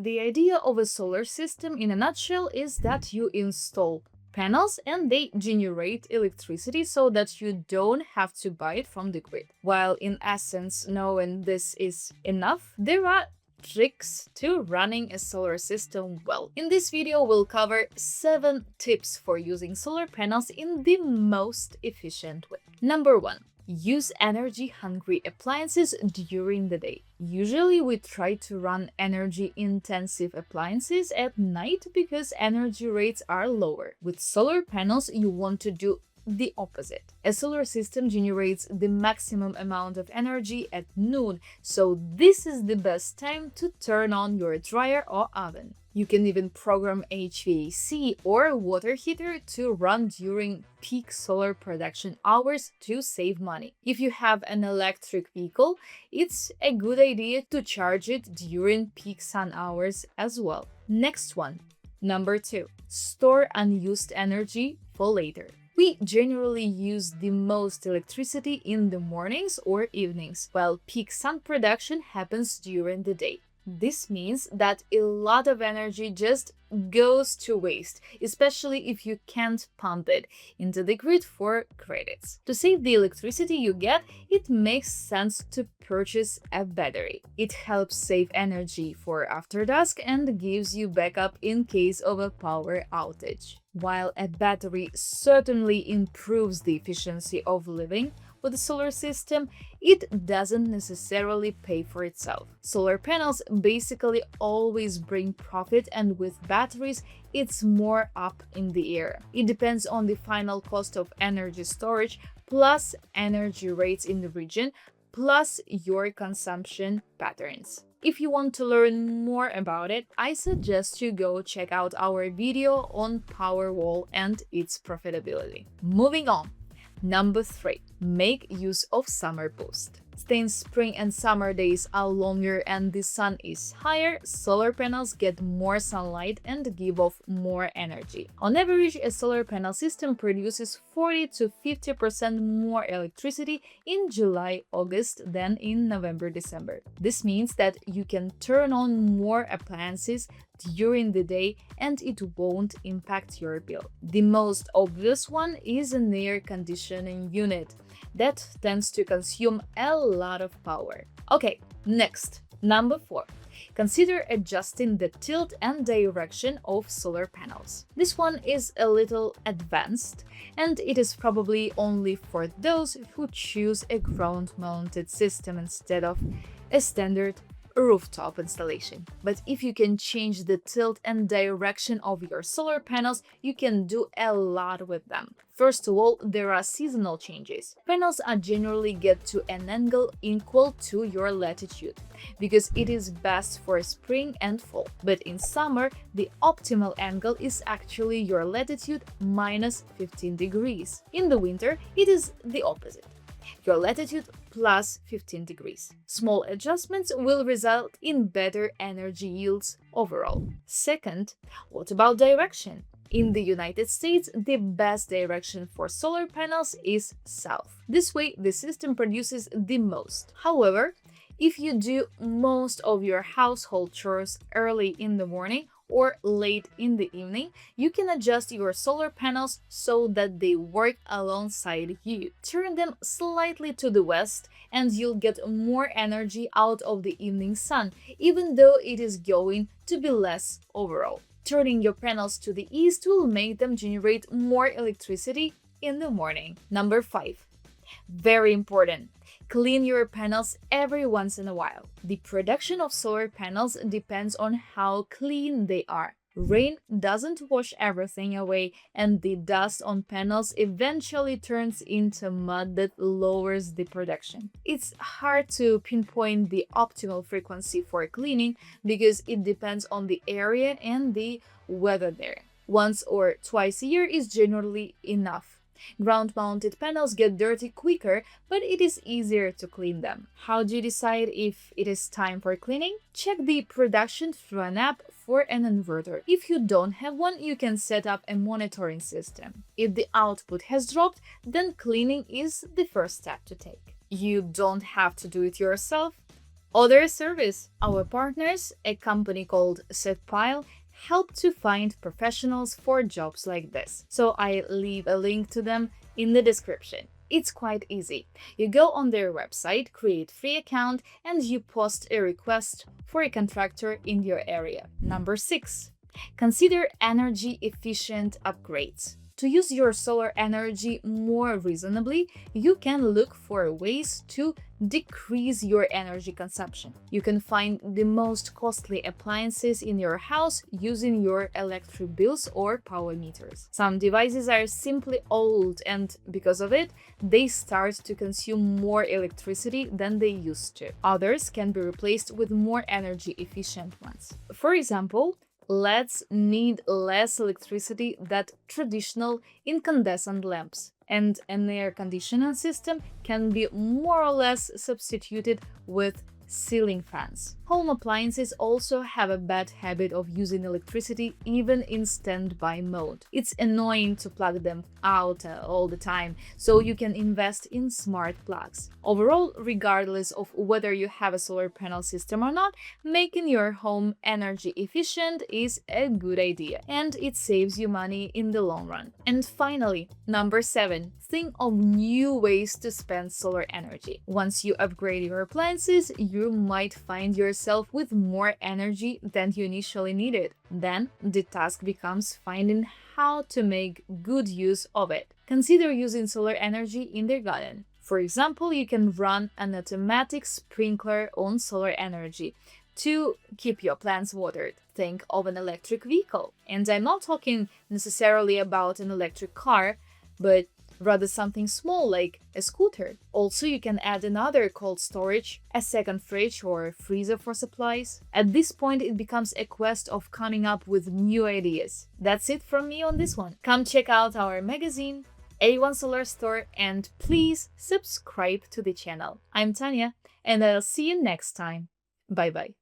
The idea of a solar system in a nutshell is that you install panels and they generate electricity so that you don't have to buy it from the grid. While in essence, knowing this is enough, there are tricks to running a solar system well. In this video, we'll cover 7 tips for using solar panels in the most efficient way. Number 1. Use energy-hungry appliances during the day. Usually, we try to run energy-intensive appliances at night because energy rates are lower. With solar panels, you want to do the opposite. A solar system generates the maximum amount of energy at noon, so this is the best time to turn on your dryer or oven. You can even program HVAC or water heater to run during peak solar production hours to save money. If you have an electric vehicle, it's a good idea to charge it during peak sun hours as well. Next one. Number 2. Store unused energy for later. We generally use the most electricity in the mornings or evenings, while peak sun production happens during the day. This means that a lot of energy just goes to waste, especially if you can't pump it into the grid for credits. To save the electricity you get, it makes sense to purchase a battery. It helps save energy for after dusk and gives you backup in case of a power outage. While a battery certainly improves the efficiency of living with a solar system, it doesn't necessarily pay for itself. Solar panels basically always bring profit, and with batteries, it's more up in the air. It depends on the final cost of energy storage, plus energy rates in the region, plus your consumption patterns. If you want to learn more about it, I suggest you go check out our video on Powerwall and its profitability. Moving on. Number 3. Make use of summer boost. Since spring and summer days are longer and the sun is higher, solar panels get more sunlight and give off more energy. On average, a solar panel system produces 40 to 50% more electricity in July-August than in November-December. This means that you can turn on more appliances during the day and it won't impact your bill. The most obvious one is an air conditioning unit that tends to consume a lot of power. Okay, next, number 4. Consider adjusting the tilt and direction of solar panels. This one is a little advanced, and it is probably only for those who choose a ground-mounted system instead of a standard rooftop installation. But if you can change the tilt and direction of your solar panels, you can do a lot with them. First of all, there are seasonal changes. Panels are generally get to an angle equal to your latitude, because it is best for spring and fall. But in summer, the optimal angle is actually your latitude minus 15 degrees. In the winter, it is the opposite. Your latitude plus 15 degrees. Small adjustments will result in better energy yields overall. Second, what about direction? In the United States, the best direction for solar panels is south. This way, the system produces the most. However, if you do most of your household chores early in the morning or late in the evening, you can adjust your solar panels so that they work alongside you. Turn them slightly to the west and you'll get more energy out of the evening sun, even though it is going to be less overall. Turning your panels to the east will make them generate more electricity in the morning. Number 5. Very important. Clean your panels every once in a while. The production of solar panels depends on how clean they are. Rain doesn't wash everything away, and the dust on panels eventually turns into mud that lowers the production. It's hard to pinpoint the optimal frequency for cleaning because it depends on the area and the weather there. Once or twice a year is generally enough. Ground-mounted panels get dirty quicker, but it is easier to clean them. How do you decide if it is time for cleaning? Check the production through an app for an inverter. If you don't have one, you can set up a monitoring system. If the output has dropped, then cleaning is the first step to take. You don't have to do it yourself. Other service. Our partners, a company called Setpile, help to find professionals for jobs like this. So I leave a link to them in the description. It's quite easy. You go on their website, create free account, and you post a request for a contractor in your area. Number 6. Consider energy efficient upgrades. To use your solar energy more reasonably, you can look for ways to decrease your energy consumption. You can find the most costly appliances in your house using your electric bills or power meters. Some devices are simply old, and because of it, they start to consume more electricity than they used to. Others can be replaced with more energy efficient ones. For example, LEDs need less electricity than traditional incandescent lamps, and an air conditioning system can be more or less substituted with ceiling fans. Home appliances also have a bad habit of using electricity even in standby mode. It's annoying to plug them out all the time, so you can invest in smart plugs. Overall, regardless of whether you have a solar panel system or not, making your home energy efficient is a good idea, and it saves you money in the long run. And finally, number 7. Think of new ways to spend solar energy. Once you upgrade your appliances, you might find yourself with more energy than you initially needed. Then the task becomes finding how to make good use of it. Consider using solar energy in the garden. For example, you can run an automatic sprinkler on solar energy to keep your plants watered. Think of an electric vehicle. And I'm not talking necessarily about an electric car, but rather something small like a scooter. Also, you can add another cold storage, a second fridge or freezer for supplies. At this point, it becomes a quest of coming up with new ideas. That's it from me on this one. Come check out our magazine, A1 Solar Store, and please subscribe to the channel. I'm Tanya, and I'll see you next time. Bye bye.